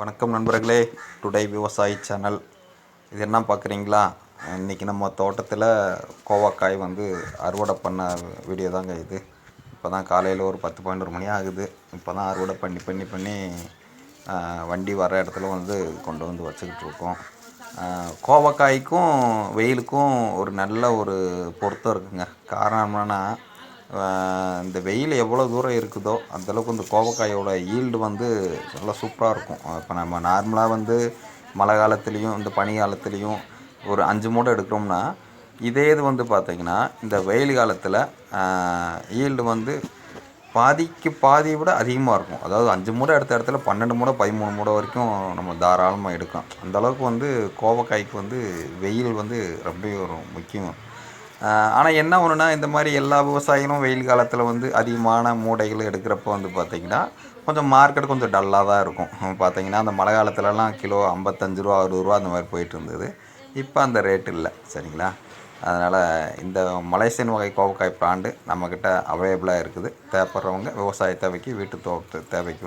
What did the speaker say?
வணக்கம் நண்பர்களே. டுடே விவசாயி சேனல். இது என்ன பார்க்குறீங்களா? இன்றைக்கி நம்ம தோட்டத்தில் கோவக்காய் அறுவடை பண்ண வீடியோ தாங்க இது. இப்போ தான் காலையில் ஒரு 10-11 மணி ஆகுது. இப்போ தான் அறுவடை பண்ணி வண்டி வர இடத்துல கொண்டு வச்சுக்கிட்டு இருக்கோம். கோவக்காய்க்கும் வெயிலுக்கும் ஒரு நல்ல ஒரு பொருத்தம் இருக்குங்க. காரணம் என்னென்னா, இந்த வெயில் எவ்வளோ தூரம் இருக்குதோ அந்தளவுக்கு இந்த கோவக்காயோட ஈல்டு நல்லா சூப்பராக இருக்கும். இப்போ நம்ம நார்மலாக மழை காலத்துலேயும் இந்த பனி காலத்துலேயும் ஒரு 5 மூடை எடுக்கிறோம்னா, இதே இது பார்த்திங்கன்னா இந்த வெயில் காலத்தில் ஈல்டு பாதிக்கு பாதியை விட அதிகமாக இருக்கும். அதாவது 5 மூடை எடுத்த இடத்துல 12 மூடை 13 மூடை வரைக்கும் நம்ம தாராளமாக எடுக்கலாம். அந்தளவுக்கு கோவக்காய்க்கு வெயில் ரொம்ப ஒரு முக்கியம். ஆனால் என்ன ஒன்றுனா, இந்த மாதிரி எல்லா விவசாயிகளும் வெயில் காலத்தில் அதிகமான மூடைகள் எடுக்கிறப்போ பார்த்திங்கன்னா கொஞ்சம் மார்க்கெட் கொஞ்சம் டல்லாக தான் இருக்கும். பார்த்திங்கன்னா அந்த மழை காலத்துலலாம் கிலோ 55 ரூபா 60 ரூபா அந்த மாதிரி போயிட்டு இருந்தது. இப்போ அந்த ரேட் இல்லை, சரிங்களா? அதனால் இந்த மலேசியன் வகை கோவக்காய் பிராண்டு நம்மக்கிட்ட அவைலபிளாக இருக்குது. தேவைப்படுறவங்க விவசாய தேவைக்கு வீட்டு தோட்ட தேவைக்கு